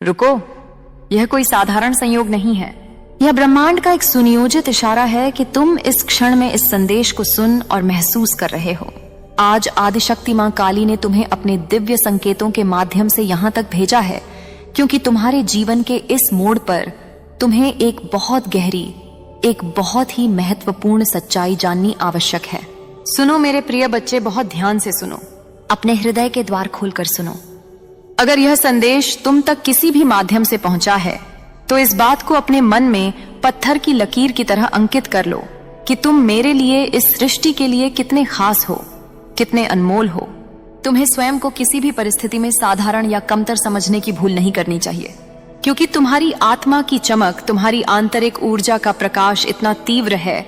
रुको, यह कोई साधारण संयोग नहीं है। यह ब्रह्मांड का एक सुनियोजित इशारा है कि तुम इस क्षण में इस संदेश को सुन और महसूस कर रहे हो। आज आदिशक्ति मां काली ने तुम्हें अपने दिव्य संकेतों के माध्यम से यहां तक भेजा है, क्योंकि तुम्हारे जीवन के इस मोड़ पर तुम्हें एक बहुत गहरी, एक बहुत ही महत्वपूर्ण सच्चाई जाननी आवश्यक है। सुनो मेरे प्रिय बच्चे, बहुत ध्यान से सुनो, अपने हृदय के द्वार खोलकर सुनो। अगर यह संदेश तुम तक किसी भी माध्यम से पहुंचा है तो इस बात को अपने मन में पत्थर की लकीर की तरह अंकित कर लो कि तुम मेरे लिए, इस सृष्टि के लिए कितने खास हो, कितने अनमोल हो। तुम्हें स्वयं को किसी भी परिस्थिति में साधारण या कमतर समझने की भूल नहीं करनी चाहिए, क्योंकि तुम्हारी आत्मा की चमक, तुम्हारी आंतरिक ऊर्जा का प्रकाश इतना तीव्र है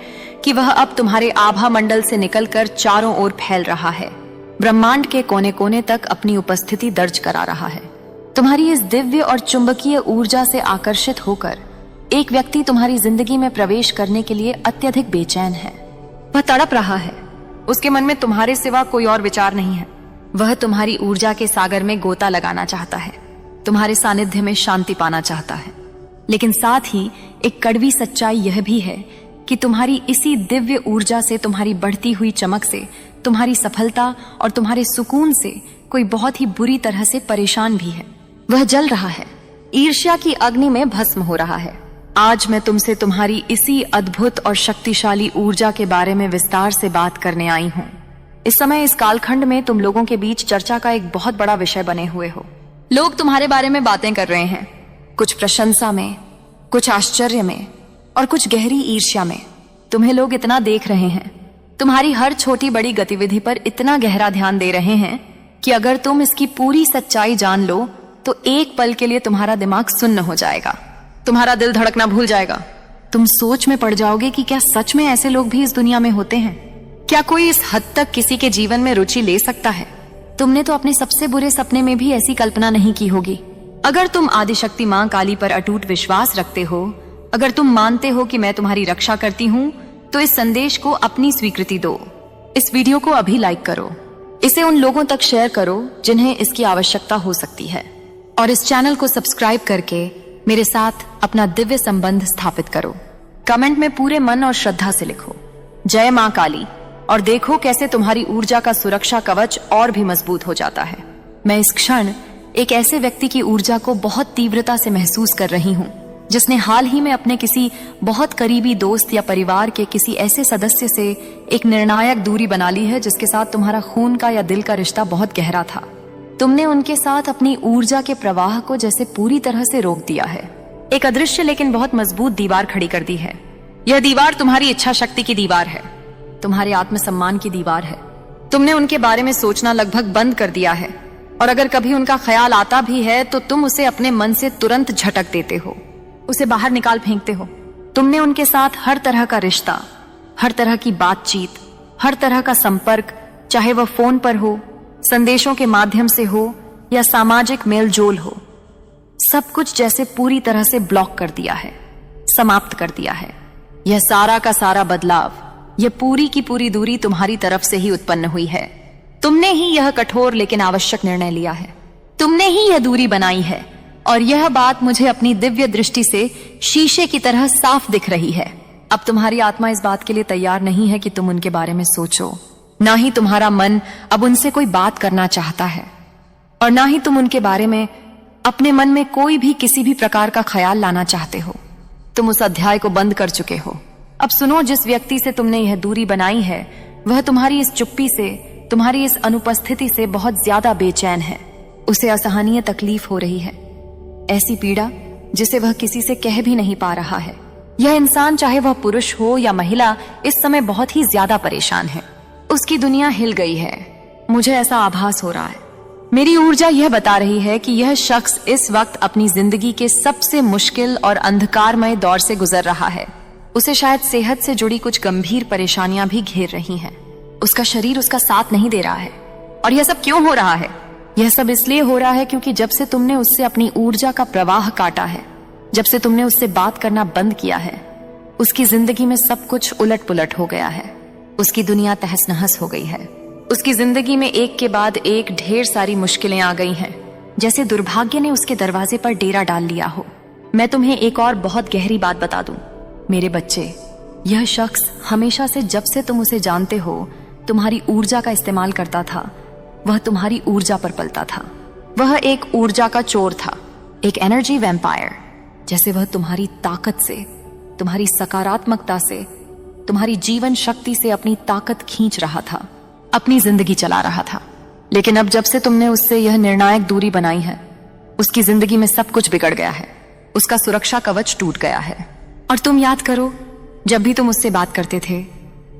कि वह अब तुम्हारे आभा मंडल से निकलकर चारों ओर फैल रहा है, ब्रह्मांड के कोने कोने तक अपनी उपस्थिति दर्ज करा रहा है। तुम्हारी इस दिव्य और चुंबकीय ऊर्जा से आकर्षित होकर एक व्यक्ति तुम्हारी जिंदगी में प्रवेश करने के लिए अत्यधिक बेचैन है। वह तड़प रहा है, उसके मन में तुम्हारे सिवा कोई और विचार नहीं है। वह तुम्हारी ऊर्जा के सागर में गोता लगाना चाहता है, तुम्हारे सानिध्य में शांति पाना चाहता है। लेकिन साथ ही एक कड़वी सच्चाई यह भी है कि तुम्हारी इसी दिव्य ऊर्जा से, तुम्हारी बढ़ती हुई चमक से, तुम्हारी सफलता और तुम्हारे सुकून से कोई बहुत ही बुरी तरह से परेशान भी है। वह जल रहा है, ईर्ष्या की अग्नि में भस्म हो रहा है। आज मैं तुमसे तुम्हारी इसी अद्भुत और शक्तिशाली ऊर्जा के बारे में विस्तार से बात करने आई हूँ। इस समय इस कालखंड में तुम लोगों के बीच चर्चा का एक बहुत बड़ा विषय बने हुए हो। लोग तुम्हारे बारे में बातें कर रहे हैं, कुछ प्रशंसा में, कुछ आश्चर्य में और कुछ गहरी ईर्ष्या में। तुम्हें लोग इतना देख रहे हैं, तुम्हारी हर छोटी बड़ी गतिविधि पर इतना गहरा ध्यान दे रहे हैं कि अगर तुम इसकी पूरी सच्चाई जान लो तो एक पल के लिए तुम्हारा दिमाग सुन्न हो जाएगा, तुम्हारा दिल धड़कना भूल जाएगा। तुम सोच में पड़ जाओगे कि क्या सच में ऐसे लोग भी इस दुनिया में होते हैं? क्या कोई इस हद तक किसी के जीवन में रुचि ले सकता है? तुमने तो अपने सबसे बुरे सपने में भी ऐसी कल्पना नहीं की होगी। अगर तुम आदिशक्ति मां काली पर अटूट विश्वास रखते हो, अगर तुम मानते हो कि मैं तुम्हारी रक्षा करती हूँ, तो इस संदेश को अपनी स्वीकृति दो। इस वीडियो को अभी लाइक करो, इसे उन लोगों तक शेयर करो जिन्हें इसकी आवश्यकता हो सकती है, और इस चैनल को सब्सक्राइब करके मेरे साथ अपना दिव्य संबंध स्थापित करो। कमेंट में पूरे मन और श्रद्धा से लिखो जय मां काली, और देखो कैसे तुम्हारी ऊर्जा का सुरक्षा कवच और भी मजबूत हो जाता है। मैं इस क्षण एक ऐसे व्यक्ति की ऊर्जा को बहुत तीव्रता से महसूस कर रही हूँ जिसने हाल ही में अपने किसी बहुत करीबी दोस्त या परिवार के किसी ऐसे सदस्य से एक निर्णायक दूरी बना ली है जिसके साथ तुम्हारा खून का या दिल का रिश्ता बहुत गहरा था। तुमने उनके साथ अपनी ऊर्जा के प्रवाह को जैसे पूरी तरह से रोक दिया है। एक अदृश्य लेकिन बहुत मजबूत दीवार खड़ी कर दी है। यह दीवार तुम्हारी इच्छा शक्ति की दीवार है, तुम्हारे आत्मसम्मान की दीवार है। तुमने उनके बारे में सोचना लगभग बंद कर दिया है, और अगर कभी उनका ख्याल आता भी है तो तुम उसे अपने मन से तुरंत झटक देते हो, उसे बाहर निकाल फेंकते हो। तुमने उनके साथ हर तरह का रिश्ता, हर तरह की बातचीत, हर तरह का संपर्क, चाहे वह फोन पर हो, संदेशों के माध्यम से हो या सामाजिक मेल जोल हो, सब कुछ जैसे पूरी तरह से ब्लॉक कर दिया है, समाप्त कर दिया है। यह सारा का सारा बदलाव, यह पूरी की पूरी दूरी तुम्हारी तरफ से ही उत्पन्न हुई है। तुमने ही यह कठोर लेकिन आवश्यक निर्णय लिया है, तुमने ही यह दूरी बनाई है, और यह बात मुझे अपनी दिव्य दृष्टि से शीशे की तरह साफ दिख रही है। अब तुम्हारी आत्मा इस बात के लिए तैयार नहीं है कि तुम उनके बारे में सोचो, ना ही तुम्हारा मन अब उनसे कोई बात करना चाहता है, और ना ही तुम उनके बारे में अपने मन में कोई भी किसी भी प्रकार का ख्याल लाना चाहते हो। तुम उस अध्याय को बंद कर चुके हो। अब सुनो, जिस व्यक्ति से तुमने यह दूरी बनाई है वह तुम्हारी इस चुप्पी से, तुम्हारी इस अनुपस्थिति से बहुत ज्यादा बेचैन है। उसे असहनीय तकलीफ हो रही है, ऐसी पीड़ा जिसे वह किसी से कह भी नहीं पा रहा है। यह इंसान, चाहे वह पुरुष हो या महिला, इस समय बहुत ही ज्यादा परेशान है। उसकी दुनिया हिल गई है। मुझे ऐसा आभास हो रहा है, मेरी ऊर्जा यह बता रही है कि यह शख्स इस वक्त अपनी जिंदगी के सबसे मुश्किल और अंधकारमय दौर से गुजर रहा है। उसे शायद सेहत से जुड़ी कुछ गंभीर परेशानियां भी घेर रही हैं। उसका शरीर उसका साथ नहीं दे रहा है। और यह सब क्यों हो रहा है? यह सब इसलिए हो रहा है क्योंकि जब से तुमने उससे अपनी ऊर्जा का प्रवाह काटा है, जब से तुमने उससे बात करना बंद किया है, उसकी जिंदगी में सब कुछ उलट पुलट हो गया है। उसकी दुनिया तहस नहस हो गई है। उसकी जिंदगी में एक के बाद एक ढेर सारी मुश्किलें आ गई हैं। जैसे दुर्भाग्य ने उसके दरवाजे पर डेरा डाल लिया हो। मैं तुम्हें एक और बहुत गहरी बात बता दूं, मेरे बच्चे, यह शख्स हमेशा से, जब से तुम उसे जानते हो, तुम्हारी ऊर्जा का इस्तेमाल करता था। वह तुम्हारी ऊर्जा पर पलता था। वह एक ऊर्जा का चोर था, एक एनर्जी वैम्पायर। जैसे वह तुम्हारी ताकत से, तुम्हारी सकारात्मकता से, तुम्हारी जीवन शक्ति से अपनी ताकत खींच रहा था, अपनी जिंदगी चला रहा था। लेकिन अब जब से तुमने उससे यह निर्णायक दूरी बनाई है, उसकी जिंदगी में सब कुछ बिगड़ गया है। उसका सुरक्षा कवच टूट गया है। और तुम याद करो, जब भी तुम उससे बात करते थे,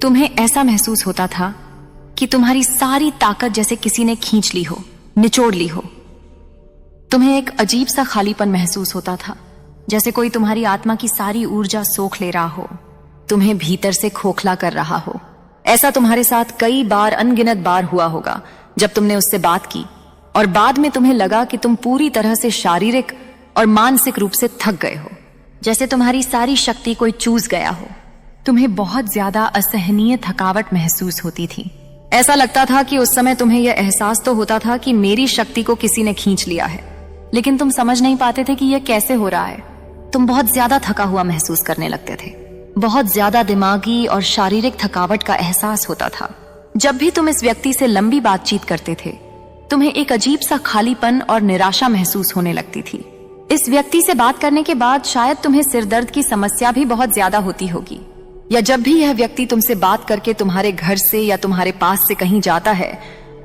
तुम्हें ऐसा महसूस होता था कि तुम्हारी सारी ताकत जैसे किसी ने खींच ली हो, निचोड़ ली हो। तुम्हें एक अजीब सा खालीपन महसूस होता था, जैसे कोई तुम्हारी आत्मा की सारी ऊर्जा सोख ले रहा हो, तुम्हें भीतर से खोखला कर रहा हो। ऐसा तुम्हारे साथ कई बार, अनगिनत बार हुआ होगा, जब तुमने उससे बात की और बाद में तुम्हें लगा कि तुम पूरी तरह से शारीरिक और मानसिक रूप से थक गए हो, जैसे तुम्हारी सारी शक्ति कोई चूस गया हो। तुम्हें बहुत ज्यादा असहनीय थकावट महसूस होती थी। ऐसा लगता था कि उस समय तुम्हें यह एहसास तो होता था कि मेरी शक्ति को किसी ने खींच लिया है, लेकिन तुम समझ नहीं पाते थे कि यह कैसे हो रहा है। तुम बहुत ज्यादा थका हुआ महसूस करने लगते थे। बहुत ज्यादा दिमागी और शारीरिक थकावट का एहसास होता था। जब भी तुम इस व्यक्ति से लंबी बातचीत करते थे, तुम्हें एक अजीब सा खालीपन और निराशा महसूस होने लगती थी। इस व्यक्ति से बात करने के बाद शायद तुम्हें सिरदर्द की समस्या भी बहुत ज्यादा होती होगी, या जब भी यह व्यक्ति तुमसे बात करके तुम्हारे घर से या तुम्हारे पास से कहीं जाता है,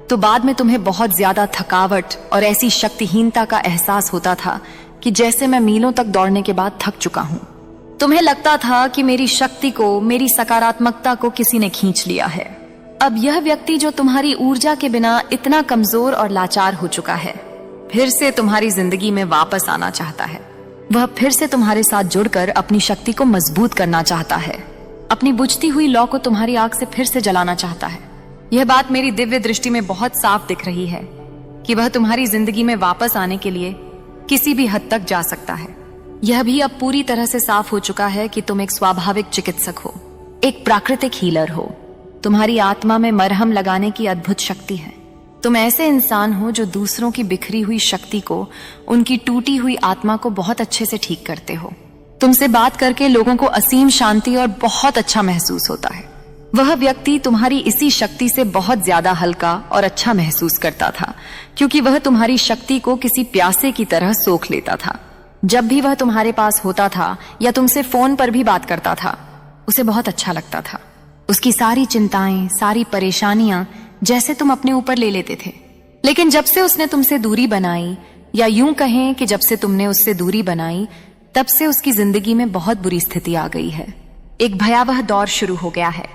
तो बाद में तुम्हें बहुत ज्यादा थकावट और ऐसी शक्तिहीनता का एहसास होता था कि जैसे मैं मीलों तक दौड़ने के बाद थक चुका हूं। तुम्हें लगता था कि मेरी शक्ति को, मेरी सकारात्मकता को किसी ने खींच लिया है। अब यह व्यक्ति जो तुम्हारी ऊर्जा के बिना इतना कमजोर और लाचार हो चुका है, फिर से तुम्हारी जिंदगी में वापस आना चाहता है। वह फिर से तुम्हारे साथ जुड़कर अपनी शक्ति को मजबूत करना चाहता है, अपनी बुझती हुई लौ को तुम्हारी आग से फिर से जलाना चाहता है। यह बात मेरी दिव्य दृष्टि में बहुत साफ दिख रही है कि वह तुम्हारी जिंदगी में वापस आने के लिए किसी भी हद तक जा सकता है। यह भी अब पूरी तरह से साफ हो चुका है कि तुम एक स्वाभाविक चिकित्सक हो, एक प्राकृतिक हीलर हो। तुम्हारी आत्मा में मरहम लगाने की अद्भुत शक्ति है। तुम ऐसे इंसान हो जो दूसरों की बिखरी हुई शक्ति को, उनकी टूटी हुई आत्मा को बहुत अच्छे से ठीक करते हो। तुमसे बात करके लोगों को असीम शांति और बहुत अच्छा महसूस होता है। वह व्यक्ति तुम्हारी इसी शक्ति से बहुत ज्यादा हल्का और अच्छा महसूस करता था, क्योंकि वह तुम्हारी शक्ति को किसी प्यासे की तरह सोख लेता था। जब भी वह तुम्हारे पास होता था या तुमसे फोन पर भी बात करता था, उसे बहुत अच्छा लगता था। उसकी सारी चिंताएं, सारी परेशानियां जैसे तुम अपने ऊपर ले लेते थे। लेकिन जब से उसने तुमसे दूरी बनाई, या यूं कहें कि जब से तुमने उससे दूरी बनाई, तब से उसकी जिंदगी में बहुत बुरी स्थिति आ गई है। एक भयावह दौर शुरू हो गया है।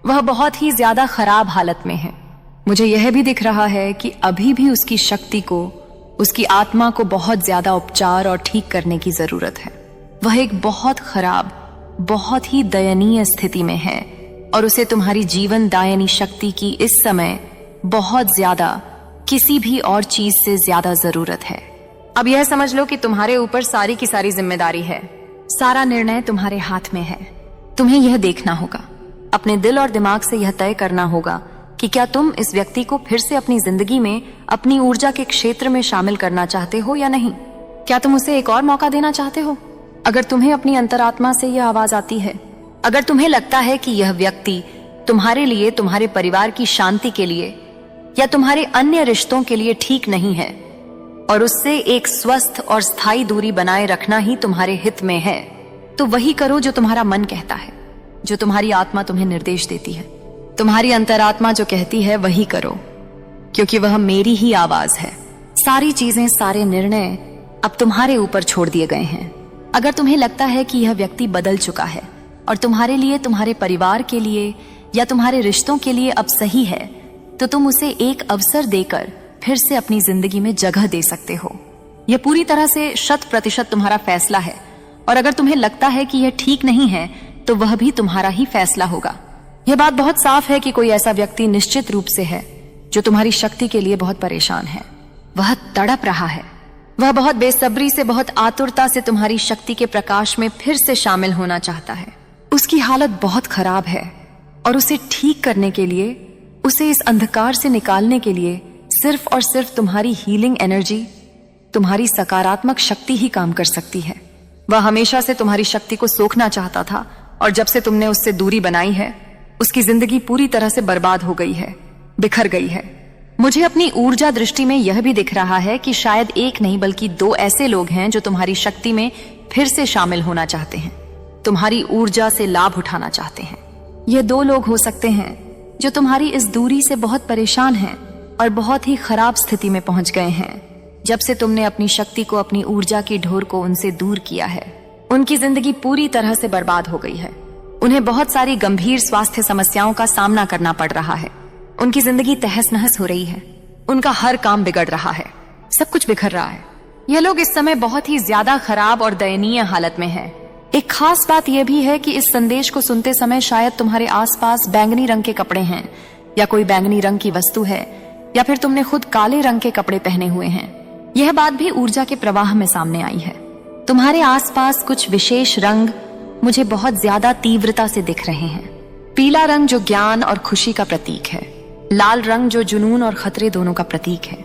वह बहुत ही ज्यादा खराब हालत में है। मुझे यह भी दिख रहा है कि अभी भी उसकी शक्ति को, उसकी आत्मा को बहुत ज्यादा उपचार और ठीक करने की जरूरत है। वह एक बहुत खराब, बहुत ही दयनीय स्थिति में है और उसे तुम्हारी जीवन दायनी शक्ति की इस समय बहुत ज्यादा, किसी भी और चीज से ज्यादा जरूरत है। अब यह समझ लो कि तुम्हारे ऊपर सारी की सारी जिम्मेदारी है। सारा निर्णय तुम्हारे हाथ में है। तुम्हें यह देखना होगा, अपने दिल और दिमाग से यह तय करना होगा कि क्या तुम इस व्यक्ति को फिर से अपनी जिंदगी में, अपनी ऊर्जा के क्षेत्र में शामिल करना चाहते हो या नहीं। क्या तुम उसे एक और मौका देना चाहते हो? अगर तुम्हें अपनी अंतरात्मा से यह आवाज आती है, अगर तुम्हें लगता है कि यह व्यक्ति तुम्हारे लिए, तुम्हारे परिवार की शांति के लिए या तुम्हारे अन्य रिश्तों के लिए ठीक नहीं है और उससे एक स्वस्थ और स्थायी दूरी बनाए रखना ही तुम्हारे हित में है, तो वही करो जो तुम्हारा मन कहता है, जो तुम्हारी आत्मा तुम्हें निर्देश देती है। तुम्हारी अंतरात्मा जो कहती है वही करो, क्योंकि वह मेरी ही आवाज है। सारी चीजें, सारे निर्णय अब तुम्हारे ऊपर छोड़ दिए गए हैं। अगर तुम्हें लगता है कि यह व्यक्ति बदल चुका है और तुम्हारे लिए, तुम्हारे परिवार के लिए या तुम्हारे रिश्तों के लिए अब सही है, तो तुम उसे एक अवसर देकर फिर से अपनी जिंदगी में जगह दे सकते हो। यह पूरी तरह से 100% तुम्हारा फैसला है, और अगर तुम्हें लगता है कि यह ठीक नहीं है, तो वह भी तुम्हारा ही फैसला होगा। यह बात बहुत साफ है कि कोई ऐसा व्यक्ति निश्चित रूप से है जो तुम्हारी शक्ति के लिए बहुत परेशान है। वह तड़प रहा है। वह बहुत बेसब्री से, बहुत आतुरता से तुम्हारी शक्ति के प्रकाश में फिर से शामिल होना चाहता है। उसकी हालत बहुत खराब है और उसे ठीक करने के लिए, उसे इस अंधकार से निकालने के लिए सिर्फ और सिर्फ तुम्हारी हीलिंग एनर्जी, तुम्हारी सकारात्मक शक्ति ही काम कर सकती है। वह हमेशा से तुम्हारी शक्ति को सोखना चाहता था और जब से तुमने उससे दूरी बनाई है, उसकी जिंदगी पूरी तरह से बर्बाद हो गई है, बिखर गई है। मुझे अपनी ऊर्जा दृष्टि में यह भी दिख रहा है कि शायद एक नहीं बल्कि 2 ऐसे लोग हैं जो तुम्हारी शक्ति में फिर से शामिल होना चाहते हैं, तुम्हारी ऊर्जा से लाभ उठाना चाहते हैं। ये 2 लोग हो सकते हैं जो तुम्हारी इस दूरी से बहुत परेशान हैं और बहुत ही खराब स्थिति में पहुंच गए हैं जब से तुमने अपनी शक्ति को, अपनी ऊर्जा की ढोर को उनसे दूर किया है। उनकी जिंदगी पूरी तरह से बर्बाद हो गई है। उन्हें बहुत सारी गंभीर स्वास्थ्य समस्याओं का सामना करना पड़ रहा है। उनकी जिंदगी तहस नहस हो रही है। उनका हर काम बिगड़ रहा है, सब कुछ बिखर रहा है। यह लोग इस समय बहुत ही ज्यादा खराब और दयनीय हालत में हैं। एक खास बात यह भी है कि इस संदेश को सुनते समय शायद तुम्हारे आसपास बैंगनी रंग के कपड़े हैं या कोई बैंगनी रंग की वस्तु है या फिर तुमने खुद काले रंग के कपड़े पहने हुए हैं। यह बात भी ऊर्जा के प्रवाह में सामने आई है। तुम्हारे आसपास कुछ विशेष रंग मुझे बहुत ज्यादा तीव्रता से दिख रहे हैं। पीला रंग जो ज्ञान और खुशी का प्रतीक है, लाल रंग जो जुनून और खतरे दोनों का प्रतीक है,